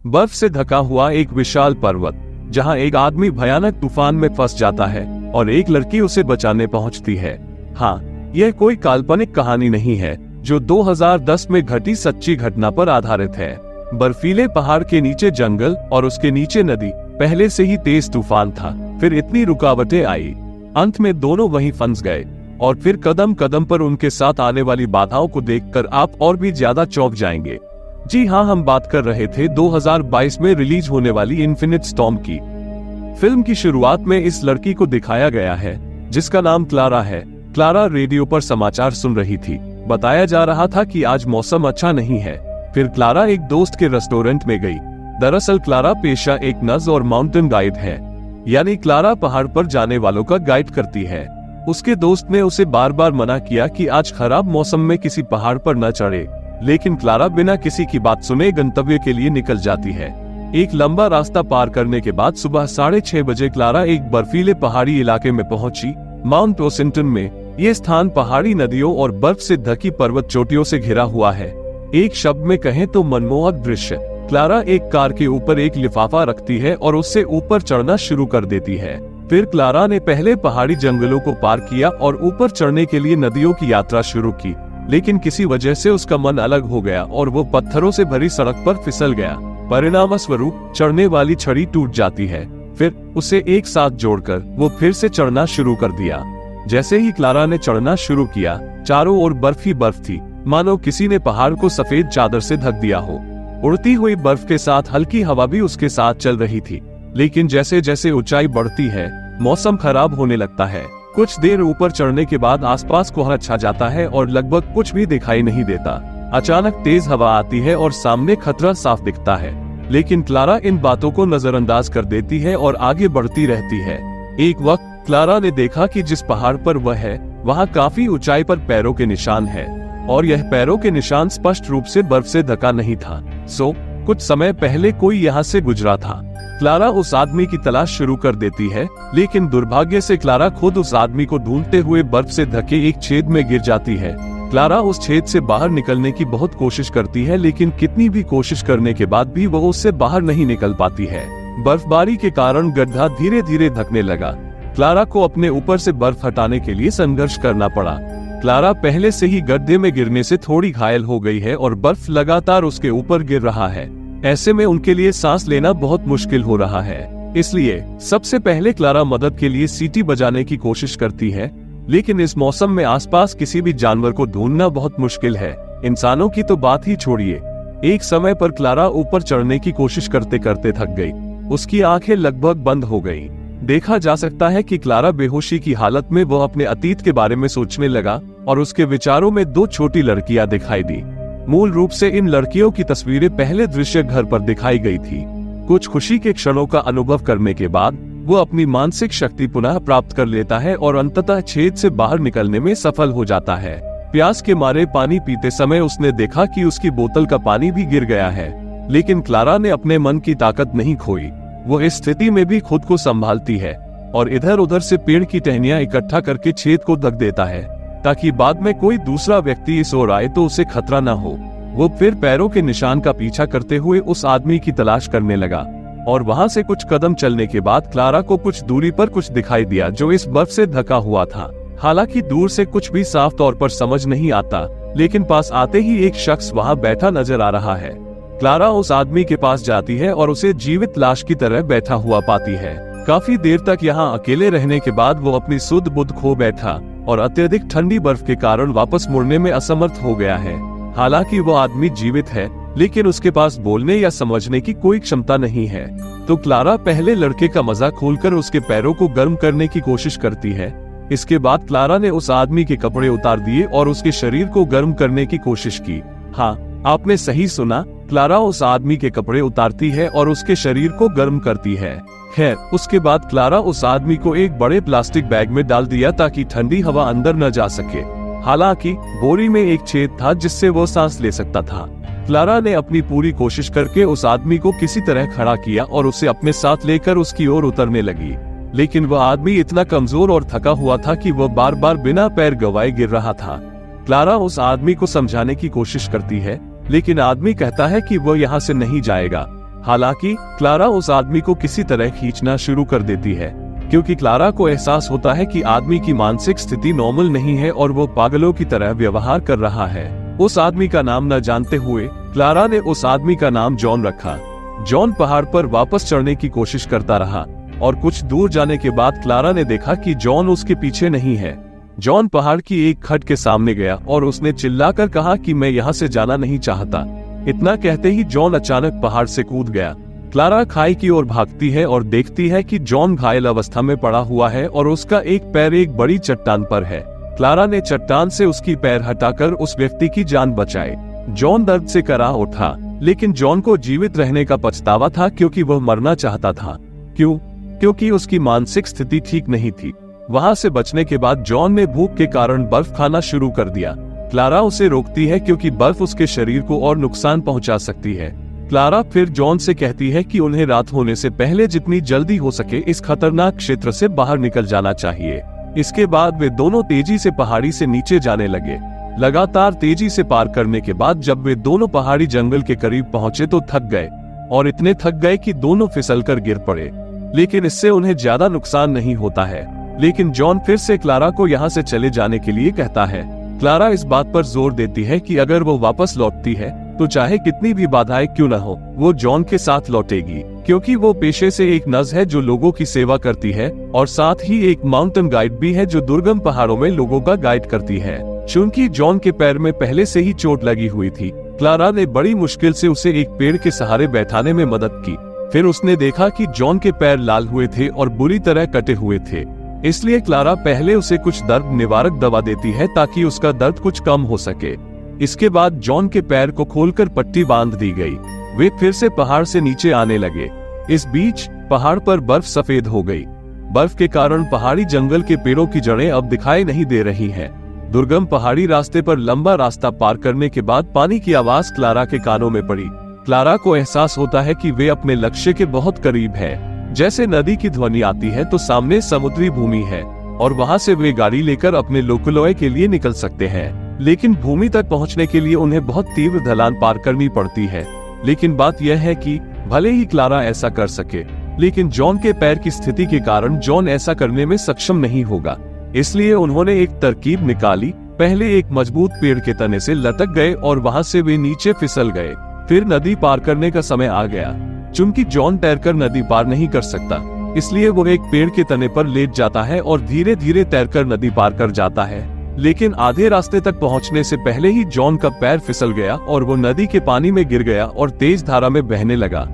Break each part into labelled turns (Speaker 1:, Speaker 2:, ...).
Speaker 1: बर्फ से ढका हुआ एक विशाल पर्वत, जहां एक आदमी भयानक तूफान में फंस जाता है और एक लड़की उसे बचाने पहुंचती है। हाँ, यह कोई काल्पनिक कहानी नहीं है, जो 2010 में घटी सच्ची घटना पर आधारित है। बर्फीले पहाड़ के नीचे जंगल और उसके नीचे नदी, पहले से ही तेज तूफान था, फिर इतनी रुकावटें आई, अंत में दोनों वहीं फंस गए। और फिर कदम कदम पर उनके साथ आने वाली बाधाओं को देखकर आप और भी ज्यादा चौंक जाएंगे। जी हाँ, हम बात कर रहे थे 2022 में रिलीज होने वाली इन्फिनिट स्टॉर्म की। फिल्म की शुरुआत में इस लड़की को दिखाया गया है जिसका नाम क्लारा है। क्लारा रेडियो पर समाचार सुन रही थी। बताया जा रहा था कि आज मौसम अच्छा नहीं है। फिर क्लारा एक दोस्त के रेस्टोरेंट में गई। दरअसल क्लारा पेशा एक नर्स और माउंटेन गाइड है, यानी क्लारा पहाड़ पर जाने वालों का गाइड करती है। उसके दोस्त ने उसे बार बार मना किया कि आज खराब मौसम में किसी पहाड़ पर न चढ़े, लेकिन क्लारा बिना किसी की बात सुने गंतव्य के लिए निकल जाती है। एक लंबा रास्ता पार करने के बाद सुबह 6:30 बजे क्लारा एक बर्फीले पहाड़ी इलाके में पहुंची, माउंट वॉशिंगटन में। ये स्थान पहाड़ी नदियों और बर्फ से ढकी पर्वत चोटियों से घिरा हुआ है। एक शब्द में कहें तो मनमोहक दृश्य। क्लारा एक कार के ऊपर एक लिफाफा रखती है और उससे ऊपर चढ़ना शुरू कर देती है। फिर क्लारा ने पहले पहाड़ी जंगलों को पार किया और ऊपर चढ़ने के लिए नदियों की यात्रा शुरू की, लेकिन किसी वजह से उसका मन अलग हो गया और वो पत्थरों से भरी सड़क पर फिसल गया। परिणाम स्वरूप चढ़ने वाली छड़ी टूट जाती है। फिर उसे एक साथ जोड़कर वो फिर से चढ़ना शुरू कर दिया। जैसे ही क्लारा ने चढ़ना शुरू किया, चारों ओर बर्फ ही बर्फ थी, मानो किसी ने पहाड़ को सफेद चादर से ढक दिया हो। उड़ती हुई बर्फ के साथ हल्की हवा भी उसके साथ चल रही थी। लेकिन जैसे जैसे ऊंचाई बढ़ती है, मौसम खराब होने लगता है। कुछ देर ऊपर चढ़ने के बाद आसपास कोहरा छा जाता है और लगभग कुछ भी दिखाई नहीं देता। अचानक तेज हवा आती है और सामने खतरा साफ दिखता है, लेकिन क्लारा इन बातों को नजरअंदाज कर देती है और आगे बढ़ती रहती है। एक वक्त क्लारा ने देखा कि जिस पहाड़ पर वह है, वहाँ काफी ऊंचाई पर पैरों के निशान है, और यह पैरों के निशान स्पष्ट रूप से बर्फ से ढका नहीं था। कुछ समय पहले कोई यहाँ से गुजरा था। क्लारा उस आदमी की तलाश शुरू कर देती है, लेकिन दुर्भाग्य से क्लारा खुद उस आदमी को ढूंढते हुए बर्फ से ढके एक छेद में गिर जाती है। क्लारा उस छेद से बाहर निकलने की बहुत कोशिश करती है, लेकिन कितनी भी कोशिश करने के बाद भी वो उससे बाहर नहीं निकल पाती है। बर्फबारी के कारण गड्ढा धीरे धीरे धकने लगा। क्लारा को अपने ऊपर से बर्फ हटाने के लिए संघर्ष करना पड़ा। क्लारा पहले से ही गड्ढे में गिरने से थोड़ी घायल हो गई है और बर्फ लगातार उसके ऊपर गिर रहा है। ऐसे में उनके लिए सांस लेना बहुत मुश्किल हो रहा है। इसलिए सबसे पहले क्लारा मदद के लिए सीटी बजाने की कोशिश करती है, लेकिन इस मौसम में आसपास किसी भी जानवर को ढूंढना बहुत मुश्किल है। इंसानों की तो बात ही छोड़िए। एक समय पर क्लारा ऊपर चढ़ने की कोशिश करते करते थक गई। उसकी आंखें लगभग बंद हो गईं। देखा जा सकता है कि क्लारा बेहोशी की हालत में वो अपने अतीत के बारे में सोचने लगा और उसके विचारों में दो छोटी लड़कियां दिखाई दी। मूल रूप से इन लड़कियों की तस्वीरें पहले दृश्य घर पर दिखाई गई थी। कुछ खुशी के क्षणों का अनुभव करने के बाद वो अपनी मानसिक शक्ति पुनः प्राप्त कर लेता है और अंततः छेद से बाहर निकलने में सफल हो जाता है। प्यास के मारे पानी पीते समय उसने देखा कि उसकी बोतल का पानी भी गिर गया है, लेकिन क्लारा ने अपने मन की ताकत नहीं खोई। वो इस स्थिति में भी खुद को संभालती है और इधर उधर से पेड़ की टहनियां इकट्ठा करके छेद को ढक देता है, ताकि बाद में कोई दूसरा व्यक्ति इस ओर आए तो उसे खतरा न हो। वो फिर पैरों के निशान का पीछा करते हुए उस आदमी की तलाश करने लगा, और वहां से कुछ कदम चलने के बाद क्लारा को कुछ दूरी पर कुछ दिखाई दिया जो इस बर्फ से ढका हुआ था। हालांकि दूर से कुछ भी साफ तौर पर समझ नहीं आता, लेकिन पास आते ही एक शख्स वहां बैठा नजर आ रहा है। क्लारा उस आदमी के पास जाती है और उसे जीवित लाश की तरह बैठा हुआ पाती है। काफी देर तक यहाँ अकेले रहने के बाद वो अपनी सुध बुध खो बैठा और अत्यधिक ठंडी बर्फ के कारण वापस मुड़ने में असमर्थ हो गया है। हालांकि वो आदमी जीवित है, लेकिन उसके पास बोलने या समझने की कोई क्षमता नहीं है। तो क्लारा पहले लड़के का मजाक खोलकर उसके पैरों को गर्म करने की कोशिश करती है। इसके बाद क्लारा ने उस आदमी के कपड़े उतार दिए और उसके शरीर को गर्म करने की कोशिश की। हाँ, आपने सही सुना, क्लारा उस आदमी के कपड़े उतारती है और उसके शरीर को गर्म करती है। खैर, उसके बाद क्लारा उस आदमी को एक बड़े प्लास्टिक बैग में डाल दिया ताकि ठंडी हवा अंदर न जा सके। हालांकि बोरी में एक छेद था जिससे वो सांस ले सकता था। क्लारा ने अपनी पूरी कोशिश करके उस आदमी को किसी तरह खड़ा किया और उसे अपने साथ लेकर उसकी ओर उतरने लगी, लेकिन वह आदमी इतना कमजोर और थका हुआ था कि वह बार बार बिना पैर गवाए गिर रहा था। क्लारा उस आदमी को समझाने की कोशिश करती है, लेकिन आदमी कहता है कि वह यहाँ से नहीं जाएगा। हालांकि क्लारा उस आदमी को किसी तरह खींचना शुरू कर देती है, क्योंकि क्लारा को एहसास होता है कि आदमी की मानसिक स्थिति नॉर्मल नहीं है और वो पागलों की तरह व्यवहार कर रहा है। उस आदमी का नाम न जानते हुए क्लारा ने उस आदमी का नाम जॉन रखा। जॉन पहाड़ पर वापस चढ़ने की कोशिश करता रहा और कुछ दूर जाने के बाद क्लारा ने देखा कि जॉन उसके पीछे नहीं है। जॉन पहाड़ की एक खड्ड के सामने गया और उसने चिल्लाकर कहा कि मैं यहाँ से जाना नहीं चाहता। इतना कहते ही जॉन अचानक पहाड़ से कूद गया। क्लारा खाई की ओर भागती है और देखती है कि जॉन घायल अवस्था में पड़ा हुआ है और उसका एक पैर एक बड़ी चट्टान पर है। क्लारा ने चट्टान से उसकी पैर हटाकर उस व्यक्ति की जान बचाई। जॉन दर्द से करा उठा, लेकिन जॉन को जीवित रहने का पछतावा था क्योंकि वह मरना चाहता था। क्योंकि उसकी मानसिक स्थिति ठीक नहीं थी। वहां से बचने के बाद जॉन ने भूख के कारण बर्फ खाना शुरू कर दिया। क्लारा उसे रोकती है क्योंकि बर्फ उसके शरीर को और नुकसान पहुंचा सकती है। क्लारा फिर जॉन से कहती है कि उन्हें रात होने से पहले जितनी जल्दी हो सके इस खतरनाक क्षेत्र से बाहर निकल जाना चाहिए। इसके बाद वे दोनों तेजी से पहाड़ी से नीचे जाने लगे। लगातार तेजी से पार करने के बाद जब वे दोनों पहाड़ी जंगल के करीब पहुंचे तो थक गए और इतने थक गए कि दोनों फिसलकर गिर पड़े, लेकिन इससे उन्हें ज्यादा नुकसान नहीं होता है। लेकिन जॉन फिर से क्लारा को यहाँ से चले जाने के लिए कहता है। क्लारा इस बात पर जोर देती है कि अगर वो वापस लौटती है तो चाहे कितनी भी बाधाएं क्यों न हो, वो जॉन के साथ लौटेगी, क्योंकि वो पेशे से एक नर्स है जो लोगों की सेवा करती है और साथ ही एक माउंटेन गाइड भी है जो दुर्गम पहाड़ों में लोगों का गाइड करती है। चूंकि जॉन के पैर में पहले से ही चोट लगी हुई थी, क्लारा ने बड़ी मुश्किल से उसे एक पेड़ के सहारे बैठाने में मदद की। फिर उसने देखा कि जॉन के पैर लाल हुए थे और बुरी तरह कटे हुए थे, इसलिए क्लारा पहले उसे कुछ दर्द निवारक दवा देती है ताकि उसका दर्द कुछ कम हो सके। इसके बाद जॉन के पैर को खोलकर पट्टी बांध दी गई। वे फिर से पहाड़ से नीचे आने लगे। इस बीच पहाड़ पर बर्फ सफेद हो गई। बर्फ के कारण पहाड़ी जंगल के पेड़ों की जड़ें अब दिखाई नहीं दे रही हैं। दुर्गम पहाड़ी रास्ते पर लंबा रास्ता पार करने के बाद पानी की आवाज क्लारा के कानों में पड़ी। क्लारा को एहसास होता है कि वे अपने लक्ष्य के बहुत करीब है। जैसे नदी की ध्वनि आती है तो सामने समुद्री भूमि है और वहां से वे गाड़ी लेकर अपने लोकलॉय के लिए निकल सकते हैं। लेकिन भूमि तक पहुंचने के लिए उन्हें बहुत तीव्र ढलान पार करनी पड़ती है। लेकिन बात यह है कि भले ही क्लारा ऐसा कर सके, लेकिन जॉन के पैर की स्थिति के कारण जॉन ऐसा करने में सक्षम नहीं होगा। इसलिए उन्होंने एक तरकीब निकाली। पहले एक मजबूत पेड़ के तने से लटक गए और वहां से वे नीचे फिसल गए। फिर नदी पार करने का समय आ गया। चूंकि जॉन तैरकर नदी पार नहीं कर सकता, इसलिए वो एक पेड़ के तने पर लेट जाता है और धीरे धीरे तैरकर नदी पार कर जाता है। लेकिन आधे रास्ते तक पहुंचने से पहले ही जॉन का पैर फिसल गया और वो नदी के पानी में गिर गया और तेज धारा में बहने लगा।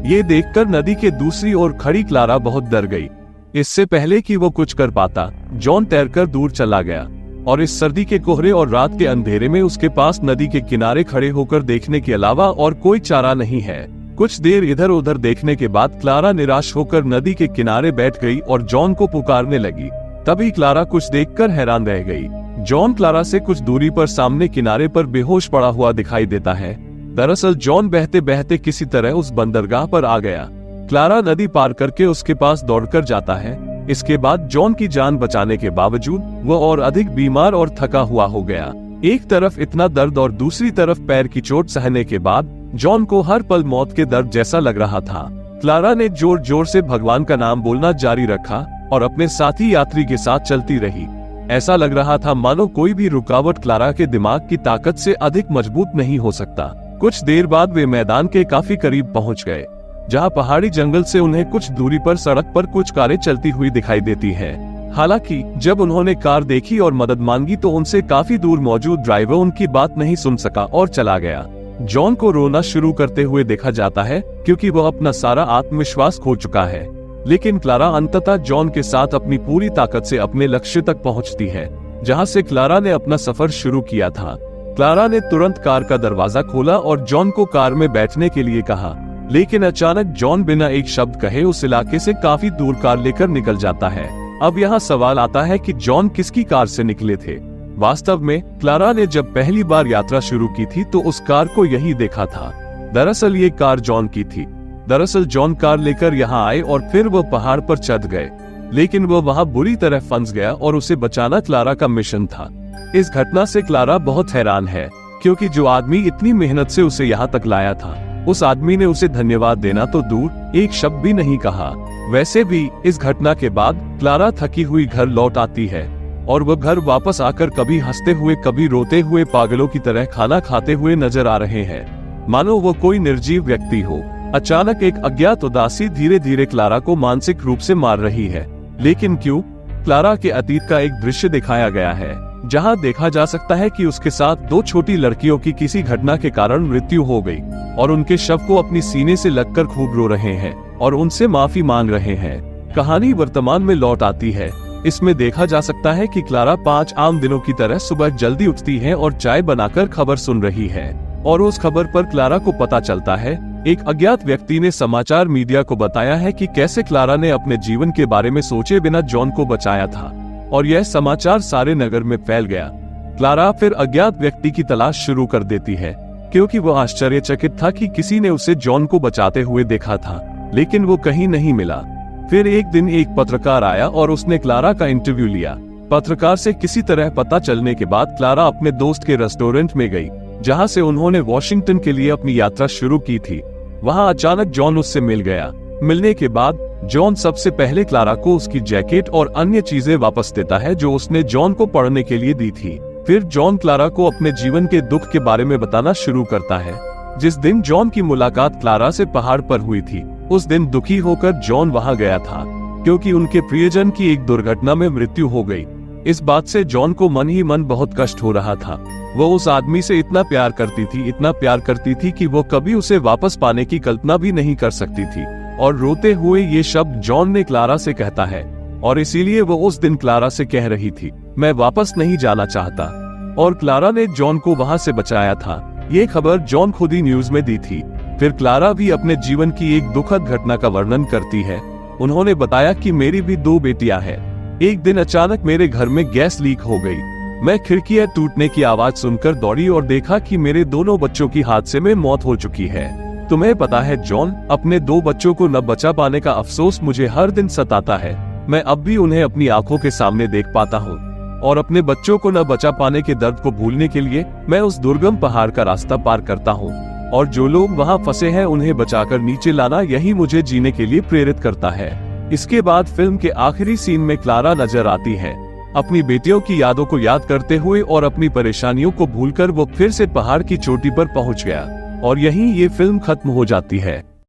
Speaker 1: ये देखकर नदी के दूसरी ओर खड़ी क्लारा बहुत डर गई। इससे पहले कि वो कुछ कर पाता, जॉन तैरकर दूर चला गया और इस सर्दी के कोहरे और रात के अंधेरे में उसके पास नदी के किनारे खड़े होकर देखने के अलावा और कोई चारा नहीं है। कुछ देर इधर उधर देखने के बाद क्लारा निराश होकर नदी के किनारे बैठ गई और जॉन को पुकारने लगी। तभी क्लारा कुछ देखकर हैरान रह गई। जॉन क्लारा से कुछ दूरी पर सामने किनारे पर बेहोश पड़ा हुआ दिखाई देता है। दरअसल जॉन बहते बहते किसी तरह उस बंदरगाह पर आ गया। क्लारा नदी पार करके उसके पास दौड़कर जाता है। इसके बाद जॉन की जान बचाने के बावजूद वह और अधिक बीमार और थका हुआ हो गया। एक तरफ इतना दर्द और दूसरी तरफ पैर की चोट सहने के बाद जॉन को हर पल मौत के दर्द जैसा लग रहा था। क्लारा ने जोर जोर से भगवान का नाम बोलना जारी रखा और अपने साथी यात्री के साथ चलती रही। ऐसा लग रहा था मानो कोई भी रुकावट क्लारा के दिमाग की ताकत से अधिक मजबूत नहीं हो सकता। कुछ देर बाद वे मैदान के काफी करीब पहुंच गए, जहां पहाड़ी जंगल से उन्हें कुछ दूरी पर सड़क पर कुछ कारें चलती हुई दिखाई देती हैं। हालांकि जब उन्होंने कार देखी और मदद मांगी तो उनसे काफी दूर मौजूद ड्राइवर उनकी बात नहीं सुन सका और चला गया। जॉन को रोना शुरू करते हुए देखा जाता है क्योंकि वह अपना सारा आत्मविश्वास खो चुका है। लेकिन क्लारा अंततः जॉन के साथ अपनी पूरी ताकत से अपने लक्ष्य तक पहुंचती है, जहां से क्लारा ने अपना सफर शुरू किया था। क्लारा ने तुरंत कार का दरवाजा खोला और जॉन को कार में बैठने के लिए कहा, लेकिन अचानक जॉन बिना एक शब्द कहे उस इलाके से काफी दूर कार लेकर निकल जाता है। अब यहाँ सवाल आता है कि जॉन किसकी कार से निकले थे। वास्तव में क्लारा ने जब पहली बार यात्रा शुरू की थी तो उस कार को यही देखा था। दरअसल ये कार जॉन की थी। दरअसल जॉन कार लेकर यहाँ आए और फिर वो पहाड़ पर चढ़ गए, लेकिन वो वहाँ बुरी तरह फंस गया और उसे बचाना क्लारा का मिशन था। इस घटना से क्लारा बहुत हैरान है, क्योंकि जो आदमी इतनी मेहनत से उसे यहाँ तक लाया था उस आदमी ने उसे धन्यवाद देना तो दूर, एक शब्द भी नहीं कहा। वैसे भी इस घटना के बाद क्लारा थकी हुई घर लौट आती है और वह घर वापस आकर कभी हंसते हुए कभी रोते हुए पागलों की तरह खाना खाते हुए नजर आ रहे हैं, मानो वो कोई निर्जीव व्यक्ति हो। अचानक एक अज्ञात उदासी धीरे धीरे क्लारा को मानसिक रूप से मार रही है। लेकिन क्यों? क्लारा के अतीत का एक दृश्य दिखाया गया है जहां देखा जा सकता है कि उसके साथ 2 छोटी लड़कियों की किसी घटना के कारण मृत्यु हो गई और उनके शव को अपनी सीने से लगकर खूब रो रहे हैं और उनसे माफी मांग रहे हैं। कहानी वर्तमान में लौट आती है। इसमें देखा जा सकता है कि क्लारा 5 आम दिनों की तरह सुबह जल्दी उठती है और चाय बनाकर खबर सुन रही है और उस खबर पर क्लारा को पता चलता है एक अज्ञात व्यक्ति ने समाचार मीडिया को बताया है कि कैसे क्लारा ने अपने जीवन के बारे में सोचे बिना जॉन को बचाया था और यह समाचार सारे नगर में फैल गया। क्लारा फिर अज्ञात व्यक्ति की तलाश शुरू कर देती है क्योंकि वो आश्चर्यचकित था कि किसी ने उसे जॉन को बचाते हुए देखा था, लेकिन वो कहीं नहीं मिला। फिर एक दिन एक पत्रकार आया और उसने क्लारा का इंटरव्यू लिया। पत्रकार से किसी तरह पता चलने के बाद क्लारा अपने दोस्त के रेस्टोरेंट में गई जहां से उन्होंने वॉशिंगटन के लिए अपनी यात्रा शुरू की थी। वहां अचानक जॉन उससे मिल गया। मिलने के बाद जॉन सबसे पहले क्लारा को उसकी जैकेट और अन्य चीजें वापस देता है जो उसने जॉन को पढ़ने के लिए दी थी। फिर जॉन क्लारा को अपने जीवन के दुख के बारे में बताना शुरू करता है। जिस दिन जॉन की मुलाकात क्लारा से पहाड़ पर हुई थी, उस दिन दुखी होकर जॉन वहां गया था क्योंकि उनके प्रियजन की एक दुर्घटना में मृत्यु हो गई। इस बात से जॉन को मन ही मन बहुत कष्ट हो रहा था। वो उस आदमी से इतना प्यार करती थी कि वो कभी उसे वापस पाने की कल्पना भी नहीं कर सकती थी। और रोते हुए ये शब्द जॉन ने क्लारा से कहता है और इसीलिए वो उस दिन क्लारा से कह रही थी, मैं वापस नहीं जाना चाहता। और क्लारा ने जॉन को वहां से बचाया था। ये खबर जॉन खुद ही न्यूज में दी थी। फिर क्लारा भी अपने जीवन की एक दुखद घटना का वर्णन करती है। उन्होंने बताया कि मेरी भी 2 बेटियां हैं। एक दिन अचानक मेरे घर में गैस लीक हो गई। मैं खिड़कियां टूटने की आवाज सुनकर दौड़ी और देखा कि मेरे दोनों बच्चों की हादसे में मौत हो चुकी है। तुम्हें पता है जॉन, अपने 2 बच्चों को न बचा पाने का अफसोस मुझे हर दिन सताता है। मैं अब भी उन्हें अपनी आंखों के सामने देख पाता हूँ और अपने बच्चों को न बचा पाने के दर्द को भूलने के लिए मैं उस दुर्गम पहाड़ का रास्ता पार करता हूँ और जो लोग वहाँ फंसे हैं उन्हें बचाकर नीचे लाना, यही मुझे जीने के लिए प्रेरित करता है। इसके बाद फिल्म के आखिरी सीन में क्लारा नजर आती है, अपनी बेटियों की यादों को याद करते हुए और अपनी परेशानियों को भूलकर वो फिर से पहाड़ की चोटी पर पहुंच गया और यहीं ये फिल्म खत्म हो जाती है।